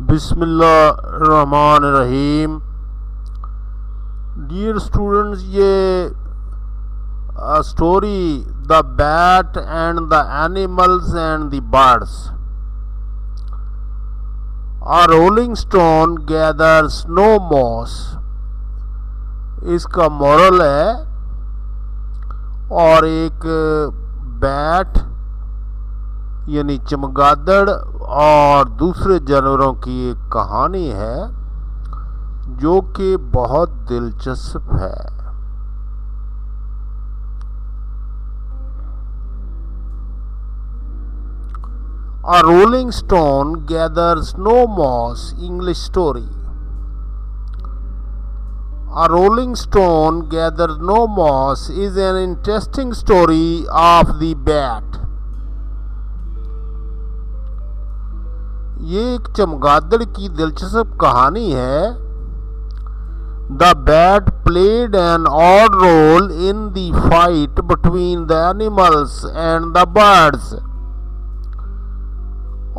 बिस्मिल्लाहिर्रहमानिर्रहीम। Dear students, ये story the bat and the animals and the birds. A rolling stone gathers no moss, इसका moral है। और एक बैट यानी चमगादड़ और दूसरे जानवरों की एक कहानी है जो कि बहुत दिलचस्प है। A rolling stone gathers no moss, English story. A rolling stone gathers no moss is an interesting story of the bat. ये एक चमगादड़ की दिलचस्प कहानी है। The bat played an odd role in the fight between the animals and the birds.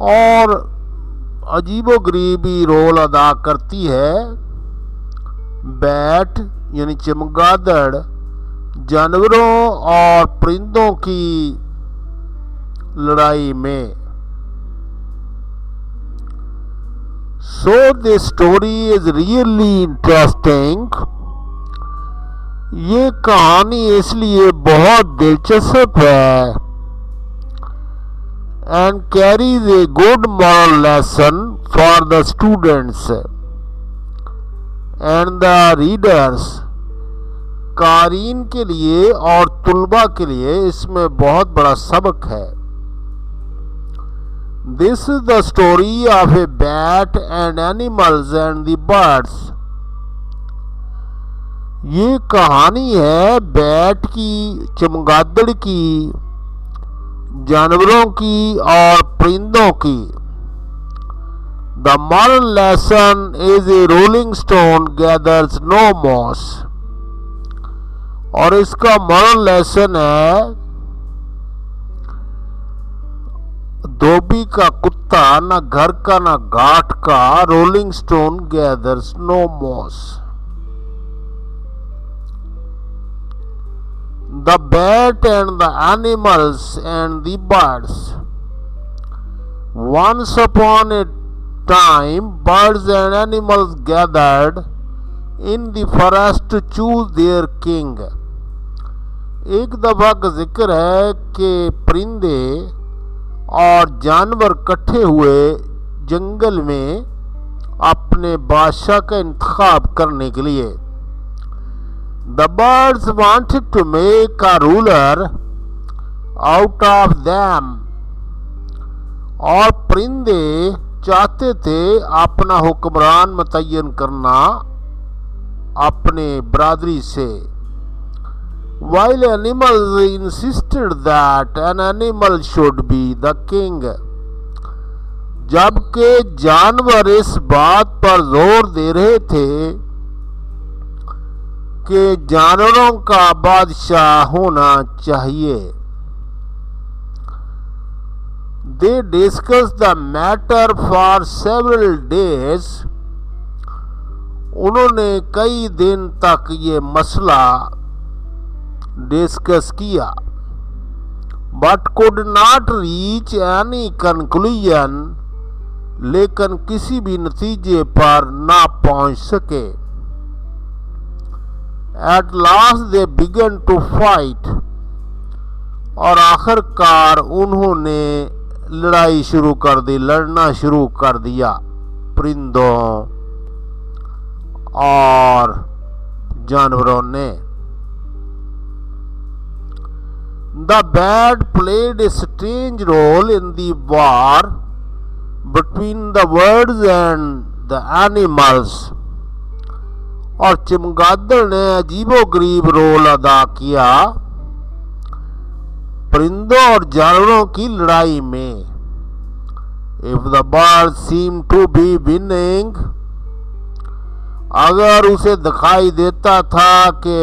और अजीबोगरीबी role अदा करती है बैट यानी चमगादड़ जानवरों और परिंदों की लड़ाई में। So this story is really interesting. ये कहानी इसलिए बहुत दिलचस्प है and carries a good moral lesson for the students and the readers. क़ारीन के लिए और तुलबा के लिए इसमें बहुत बड़ा सबक है। This is the story of a bat and animals and the birds. ये कहानी है बैट की, चमगादड़ की, जानवरों की और परिंदों की। The moral lesson is a rolling stone gathers no moss. और इसका moral lesson है धोबी का कुत्ता न घर का न घाट का, rolling stone gathers no moss. The bat and the animals and the birds. Once upon a time birds and animals gathered in the forest to choose their king. एक दफा का जिक्र है कि परिंदे और जानवर इकट्ठे हुए जंगल में अपने बादशाह का इंतखाब करने के लिए। The birds wanted to make a ruler out of them. और परिंदे चाहते थे अपना हुक्मरान मुतय्यन करना अपने बरादरी से। While animals insisted that an animal should be the king. जबकि जानवर इस बात पर जोर दे रहे थे कि जानवरों का बादशाह होना चाहिए। They discussed the matter for several days. उन्होंने कई दिन तक ये मसला डिस्कस किया, but could not reach any conclusion, लेकिन किसी भी नतीजे पर ना पहुंच सके। At last they began to fight. और आखिरकार उन्होंने लड़ाई शुरू कर दी, लड़ना शुरू कर दिया परिंदों और जानवरों ने। The bat played a strange role in the war between the birds and the animals. और चमगादड़ ने अजीबोगरीब रोल अदा किया परिंदों और जानवरों की लड़ाई में। If the bird seemed to be winning, अगर उसे दिखाई देता था कि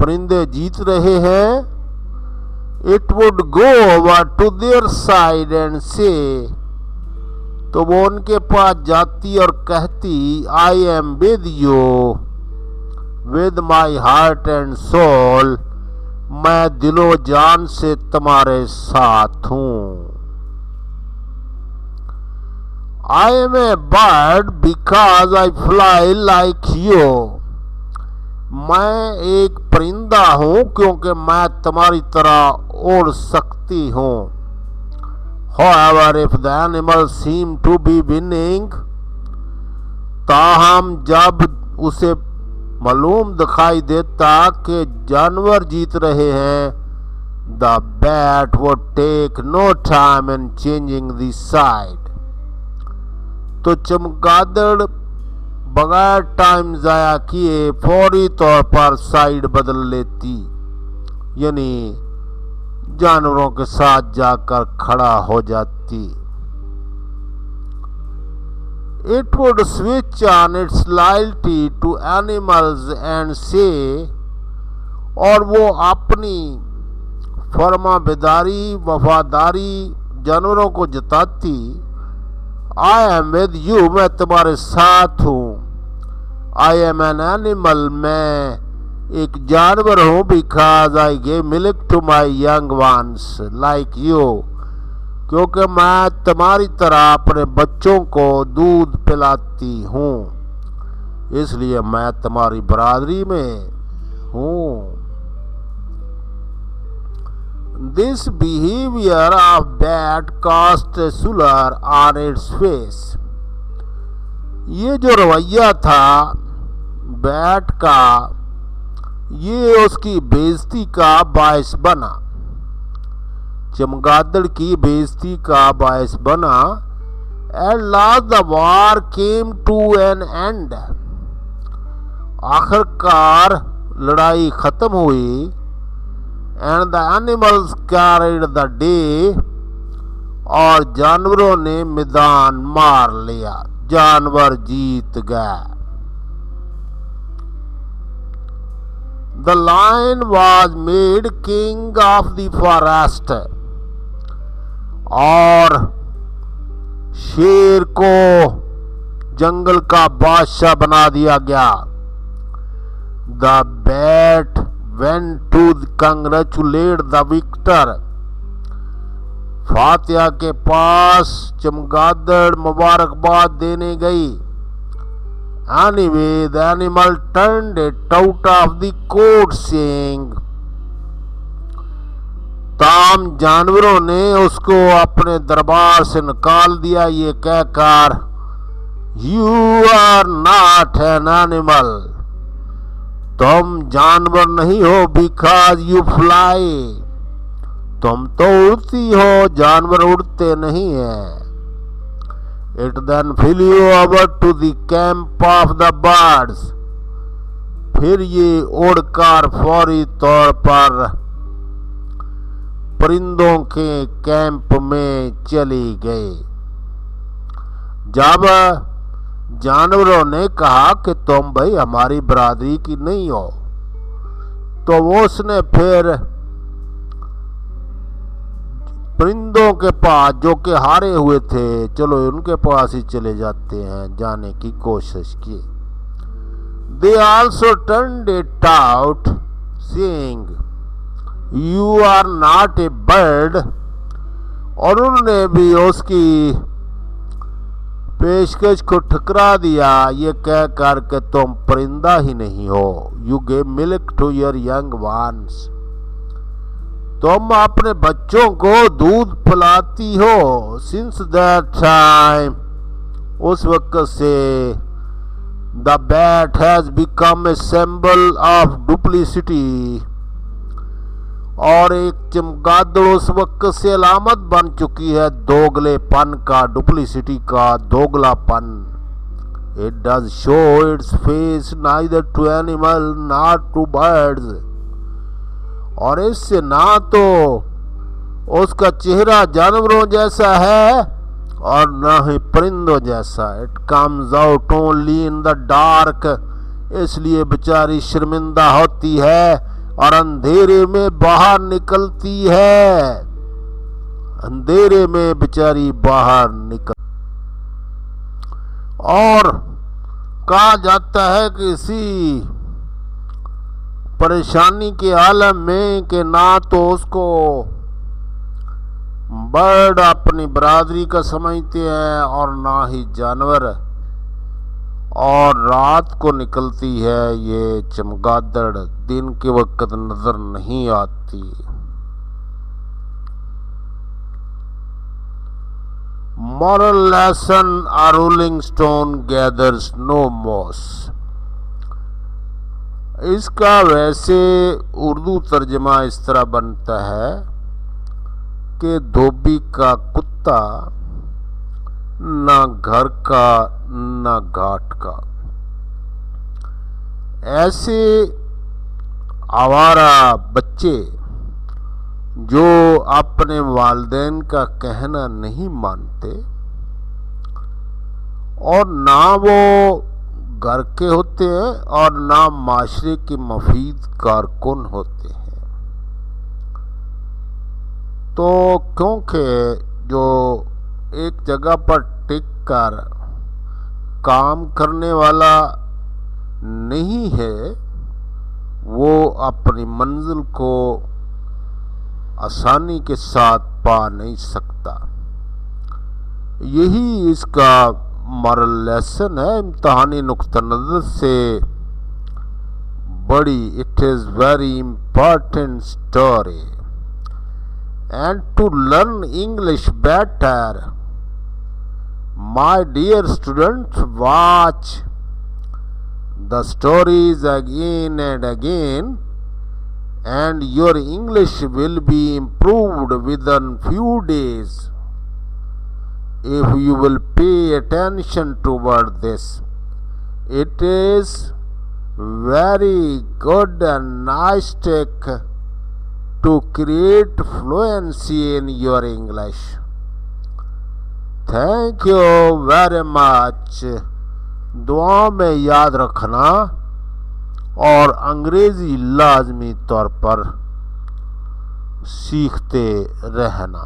परिंदे जीत रहे हैं, it would go over to their side and say, तो वो उनके पास जाती और कहती, I am with you with my heart and soul, मैं दिलो जान से तुम्हारे साथ हूं। I am a bird because I fly like you, मैं एक परिंदा हूं क्योंकि मैं तुम्हारी तरह उड़ सकती हूं। However, if the animal seem to be winning, ताहम जब उसे मालूम दिखाई देता कि जानवर जीत रहे हैं, the bat would take no time in changing the side, तो चमगादड़ बगैर टाइम जाया किए फौरी तौर पर साइड बदल लेती, यानी जानवरों के साथ जाकर खड़ा हो जाती। It would switch on its loyalty to animals and say, और वो अपनी फरमाबरदारी वफादारी जानवरों को जताती, I am with you, मैं तुम्हारे साथ हूँ। I am an animal, मैं एक जानवर हूँ, because I gave milk to my young ones like you, क्योंकि मैं तुम्हारी तरह अपने बच्चों को दूध पिलाती हूँ, इसलिए मैं तुम्हारी बरादरी में हूँ। This behavior of bat cast a slur on its face, ये जो रवैया था बैट का, ये उसकी बेइज्जती का बायस बना, चमगादड़ की बेइज्जती का बायस बना। At last the war came to an end, आखिरकार लड़ाई खत्म हुई। And the animals carried the day, और जानवरों ने मैदान मार लिया, जानवर जीत गए। The lion was made king of the forest, और शेर को जंगल का बादशाह बना दिया गया। The bat went to congratulate the victor, फातिहा के पास चमगादड़ मुबारकबाद देने गई। Anyway, the animal turned it out of the court saying, ताम जानवरों ने उसको अपने दरबार से निकाल दिया ये कहकर, You are not an animal, तुम जानवर नहीं हो, because you fly, तुम तो उड़ती हो, जानवर उड़ते नहीं हैं। It then flew over to the camp of the birds, फिर ये उड़कर फौरी तौर पर परिंदों के कैंप में चली गई। जब जानवरों ने कहा कि तुम भाई हमारी बरादरी की नहीं हो, तो वो उसने फिर परिंदों के पास जो कि हारे हुए थे, चलो उनके पास ही चले जाते हैं, जाने की कोशिश की। They also turned it out saying, You are not a bird, और उन्होंने भी उसकी पेशकश को ठुकरा दिया ये कह कर के तुम परिंदा ही नहीं हो। You gave milk to your young ones, तुम अपने बच्चों को दूध पिलाती हो। Since that time, उस वक्त से the bat has become a symbol of duplicity, और एक चमगादड़ उस वक्त से अलामत बन चुकी है दोगलेपन का, डुप्लिसिटी का, दोगलापन। It does show its face neither to animal nor to birds, और इससे ना तो उसका चेहरा जानवरों जैसा है और न ही परिंदों जैसा। It comes out only in the dark, इसलिए बेचारी शर्मिंदा होती है और अंधेरे में बाहर निकलती है, अंधेरे में बेचारी बाहर निकल। और कहा जाता है कि इसी परेशानी के आलम में कि ना तो उसको बर्ड अपनी बरादरी का समझते हैं और ना ही जानवर, और रात को निकलती है ये चमगादड़, दिन के वक्त नजर नहीं आती। Moral lesson: a rolling stone gathers no moss। इसका वैसे उर्दू तर्जमा इस तरह बनता है कि धोबी का कुत्ता ना घर का ना घाट का। ऐसे आवारा बच्चे जो अपने वालिदैन का कहना नहीं मानते और ना वो घर के होते हैं और ना माशरे के मफीद कारकुन होते हैं, तो क्योंकि जो एक जगह पर टिक कर काम करने वाला नहीं है, वो अपनी मंजिल को आसानी के साथ पा नहीं सकता। यही इसका मॉरल लेसन है। इम्तहानी नुक्ता नज़र से बड़ी it is very important story and to learn English better my dear student watch the stories again and again and your English will be improved within few days if you will pay attention toward this. It is very good and nice trick to create fluency in your English. Thank you very much. दुआ में याद रखना और अंग्रेजी लाजमी तौर पर सीखते रहना।